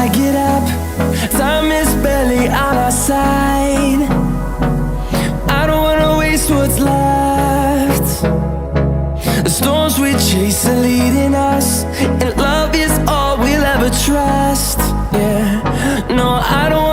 I get up, time is barely on our side. I don't wanna waste what's left. The storms we chase are leading us, and love is all we'll ever trust. Yeah, no, I don't